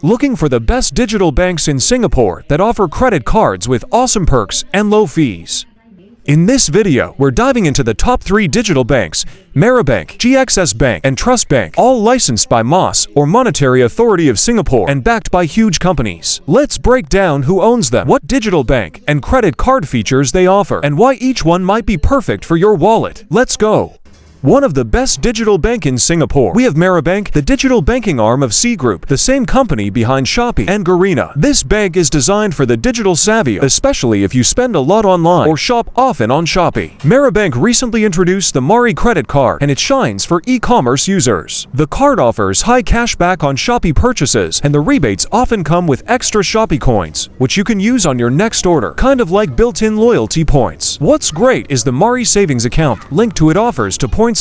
Looking for the best digital banks in Singapore that offer credit cards with awesome perks and low fees? In this video, we're diving into the top 3 digital banks: MariBank, GXS Bank, and Trust Bank, all licensed by MAS, or Monetary Authority of Singapore, and backed by huge companies. Let's break down who owns them, what digital bank and credit card features they offer, and why each one might be perfect for your wallet. Let's go! One of the best digital bank in Singapore. We have MariBank, the digital banking arm of C Group, the same company behind Shopee and Garena. This bank is designed for the digital savvy, especially if you spend a lot online or shop often on Shopee. MariBank recently introduced the Mari credit card, and it shines for e-commerce users. The card offers high cashback on Shopee purchases, and the rebates often come with extra Shopee Coins, which you can use on your next order, kind of like built-in loyalty points. What's great is the Mari savings account. Linked to it offers 2.7%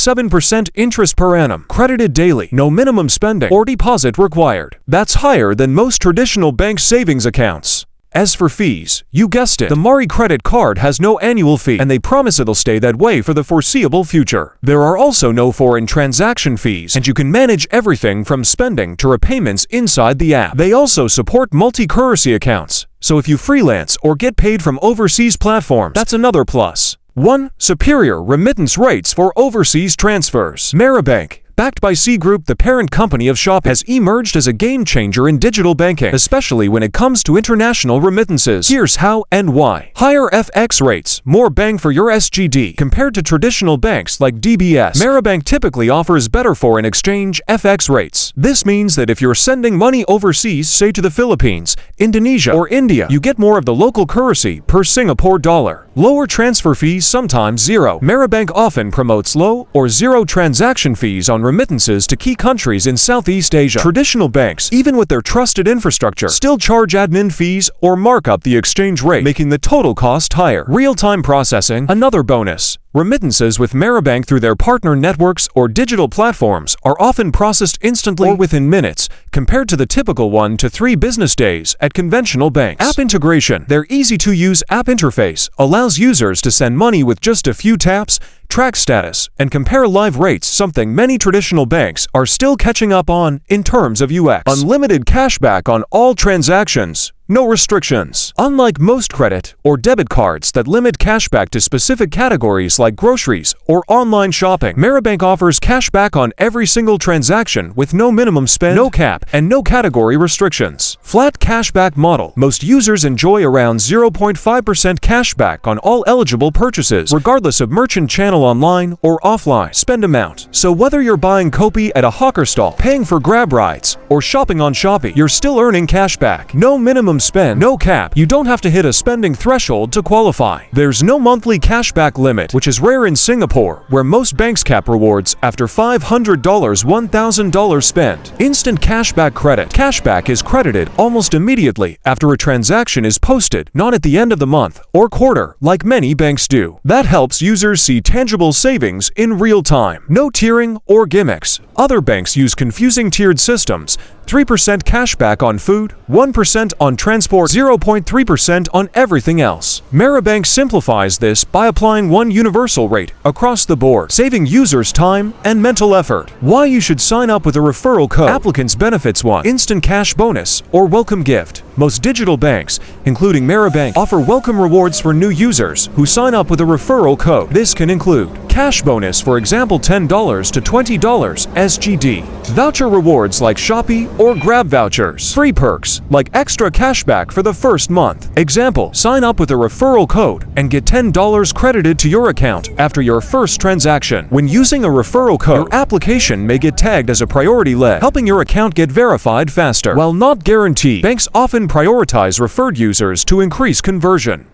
interest per annum, credited daily, no minimum spending or deposit required. That's higher than most traditional bank savings accounts. As for fees, you guessed it, the Mari credit card has no annual fee, and they promise it'll stay that way for the foreseeable future. There are also no foreign transaction fees, and you can manage everything from spending to repayments inside the app. They also support multi-currency accounts, so if you freelance or get paid from overseas platforms, that's another plus. 1. Superior remittance rates for overseas transfers. MariBank, backed by C Group, the parent company of Shopee, has emerged as a game-changer in digital banking, especially when it comes to international remittances. Here's how and why. Higher FX rates, more bang for your SGD. Compared to traditional banks like DBS, MariBank typically offers better foreign exchange FX rates. This means that if you're sending money overseas, say to the Philippines, Indonesia, or India, you get more of the local currency per Singapore dollar. Lower transfer fees, sometimes zero. MariBank often promotes low or zero transaction fees on remittances to key countries in Southeast Asia. Traditional banks, even with their trusted infrastructure, still charge admin fees or mark up the exchange rate, making the total cost higher. Real-time processing, another bonus. Remittances with MariBank through their partner networks or digital platforms are often processed instantly or within minutes, compared to the typical 1 to 3 business days at conventional banks. App integration. Their easy-to-use app interface allows users to send money with just a few taps, track status, and compare live rates, something many traditional banks are still catching up on in terms of UX. Unlimited cashback on all transactions. No restrictions. Unlike most credit or debit cards that limit cashback to specific categories like groceries or online shopping, MariBank offers cashback on every single transaction with no minimum spend, no cap, and no category restrictions. Flat cashback model. Most users enjoy around 0.5% cashback on all eligible purchases, regardless of merchant channel online or offline spend amount. So whether you're buying Kopi at a hawker stall, paying for grab rides, or shopping on Shopee, you're still earning cashback. No minimum spend, no cap. You don't have to hit a spending threshold to qualify. There's no monthly cashback limit, which is rare in Singapore, where most banks cap rewards after $500 $1,000 spent. Instant cashback credit. Cashback is credited almost immediately after a transaction is posted, not at the end of the month or quarter like many banks do. That helps users see tangible savings in real time. No tiering or gimmicks. Other banks use confusing tiered systems. 3% cashback on food, 1% on transport, 0.3% on everything else. MariBank simplifies this by applying one universal rate across the board, saving users time and mental effort. Why you should sign up with a referral code. Applicants benefits 1. Instant cash bonus or welcome gift. Most digital banks, including MariBank, offer welcome rewards for new users who sign up with a referral code. This can include cash bonus, for example $10 to $20 SGD, voucher rewards like Shopee or Grab vouchers, free perks like extra cashback for the first month. Example, sign up with a referral code and get $10 credited to your account after your first transaction. When using a referral code, your application may get tagged as a priority lead, helping your account get verified faster. While not guaranteed, banks often prioritize referred users to increase conversion.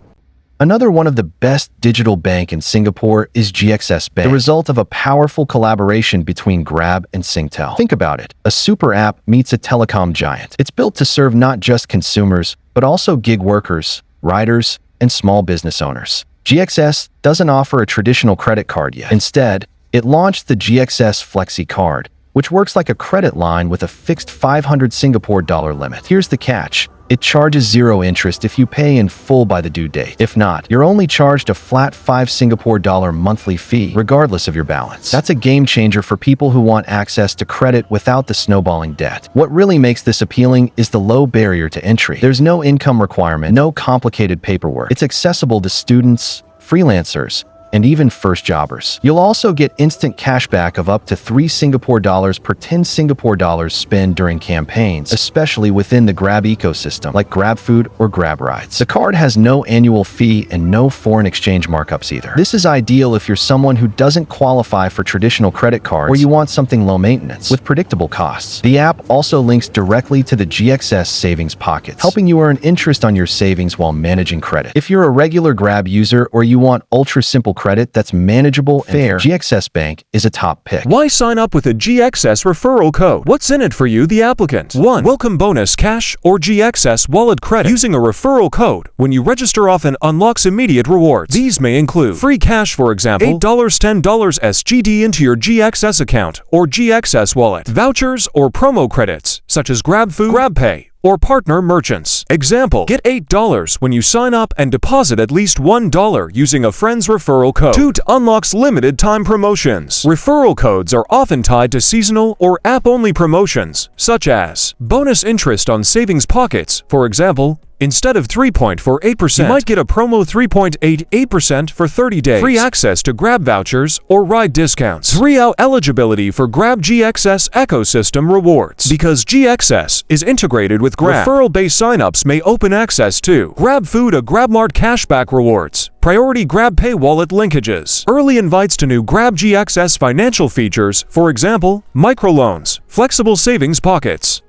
Another one of the best digital bank in Singapore is GXS Bank, the result of a powerful collaboration between Grab and Singtel. Think about it. A super app meets a telecom giant. It's built to serve not just consumers, but also gig workers, riders, and small business owners. GXS doesn't offer a traditional credit card yet. Instead, it launched the GXS Flexi Card, which works like a credit line with a fixed 500 Singapore dollar limit. Here's the catch. It charges 0 interest if you pay in full by the due date. If not, you're only charged a flat 5 Singapore dollar monthly fee, regardless of your balance. That's a game changer for people who want access to credit without the snowballing debt. What really makes this appealing is the low barrier to entry. There's no income requirement, no complicated paperwork. It's accessible to students, freelancers, and even first jobbers. You'll also get instant cashback of up to 3 Singapore dollars per 10 Singapore dollars spent during campaigns, especially within the Grab ecosystem, like GrabFood or Grab Rides. The card has no annual fee and no foreign exchange markups either. This is ideal if you're someone who doesn't qualify for traditional credit cards or you want something low maintenance with predictable costs. The app also links directly to the GXS savings pockets, helping you earn interest on your savings while managing credit. If you're a regular Grab user or you want ultra-simple credit that's manageable and fair, GXS Bank is a top pick. Why sign up with a GXS referral code? What's in it for you, the applicant? 1. Welcome bonus cash or GXS wallet credit. Using a referral code when you register often unlocks immediate rewards. These may include free cash, for example, $8, $10 SGD into your GXS account or GXS wallet. Vouchers or promo credits such as GrabFood, GrabPay, or partner merchants. Example, get $8 when you sign up and deposit at least $1 using a friend's referral code. 2. Unlocks limited time promotions. Referral codes are often tied to seasonal or app-only promotions, such as bonus interest on savings pockets, for example. Instead of 3.48%, you might get a promo 3.88% for 30 days. Free access to Grab vouchers or ride discounts. 3. Eligibility for Grab GXS ecosystem rewards. Because GXS is integrated with Grab, referral-based signups may open access to GrabFood or GrabMart cashback rewards, priority GrabPay wallet linkages, early invites to new Grab GXS financial features, for example, microloans, flexible savings pockets.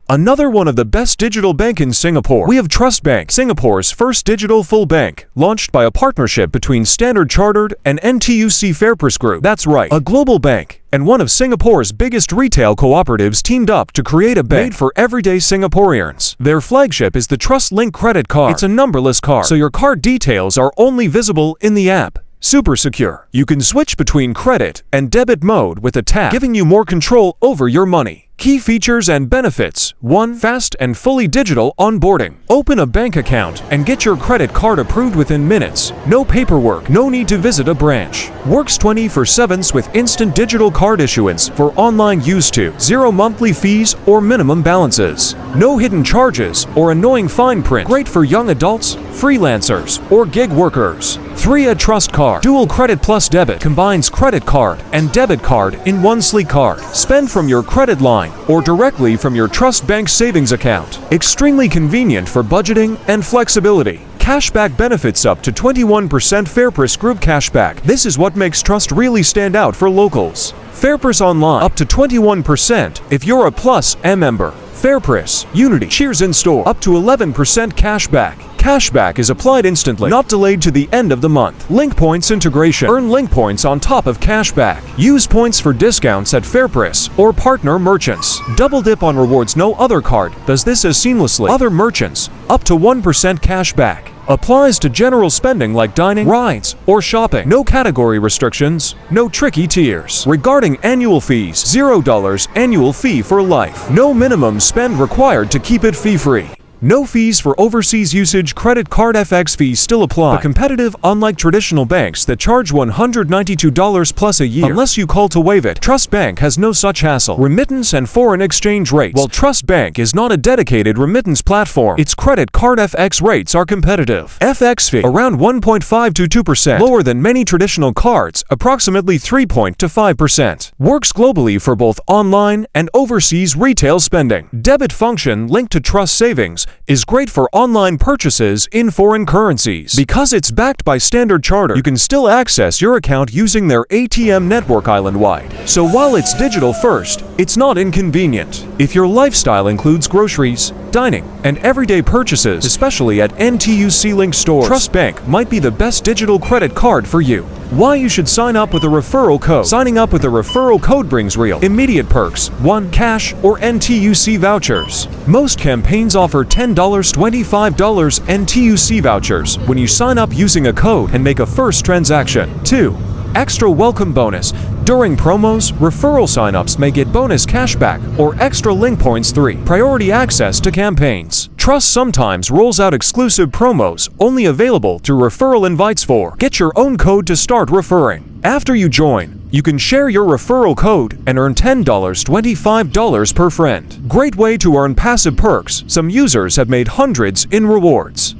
Another one of the best digital bank in Singapore. We have Trust Bank, Singapore's first digital full bank, launched by a partnership between Standard Chartered and NTUC FairPrice Group. That's right, a global bank and one of Singapore's biggest retail cooperatives teamed up to create a bank made for everyday Singaporeans. Their flagship is the Trust Link credit card. It's a numberless card, so your card details are only visible in the app. Super secure. You can switch between credit and debit mode with a tap, giving you more control over your money. Key features and benefits. 1. Fast and fully digital onboarding. Open a bank account and get your credit card approved within minutes. No paperwork, no need to visit a branch. Works 24/7 with instant digital card issuance for online use too. 0 monthly fees or minimum balances. No hidden charges or annoying fine print. Great for young adults, freelancers, or gig workers. 3. A Trust Card. Dual Credit Plus Debit combines credit card and debit card in one sleek card. Spend from your credit line or directly from your Trust Bank savings account. Extremely convenient for budgeting and flexibility. Cashback benefits up to 21% FairPrice Group cashback. This is what makes Trust really stand out for locals. FairPrice Online up to 21% if you're a Plus M member. FairPrice, Unity, Cheers in Store up to 11% cashback. Cashback is applied instantly, not delayed to the end of the month. Link Points integration. Earn link points on top of cashback. Use points for discounts at FairPrice or partner merchants. Double dip on rewards. No other card does this as seamlessly. Other merchants, up to 1% cashback. Applies to general spending like dining, rides, or shopping. No category restrictions, no tricky tiers. Regarding annual fees, $0 annual fee for life. No minimum spend required to keep it fee-free. No fees for overseas usage. Credit card FX fees still apply, but competitive, unlike traditional banks that charge $192 plus a year unless you call to waive it. Trust Bank has no such hassle. Remittance and foreign exchange rates. While Trust Bank is not a dedicated remittance platform, its credit card FX rates are competitive. FX fee around 1.5 to 2%, lower than many traditional cards, approximately 3% to 5%. Works globally for both online and overseas retail spending. Debit function linked to Trust Savings is great for online purchases in foreign currencies. Because it's backed by Standard Chartered, you can still access your account using their ATM network island-wide. So while it's digital first, it's not inconvenient. If your lifestyle includes groceries, dining, and everyday purchases, especially at NTUC Link stores, Trust Bank might be the best digital credit card for you. Why you should sign up with a referral code. Signing up with a referral code brings real, immediate perks. 1. Cash or NTUC vouchers. Most campaigns offer $10, $25 NTUC vouchers when you sign up using a code and make a first transaction. 2. Extra welcome bonus. During promos, referral signups may get bonus cashback or extra link points. 3. Priority access to campaigns. Trust sometimes rolls out exclusive promos only available through referral invites. 4. Get your own code to start referring. After you join, you can share your referral code and earn $10 to $25 per friend. Great way to earn passive perks. Some users have made hundreds in rewards.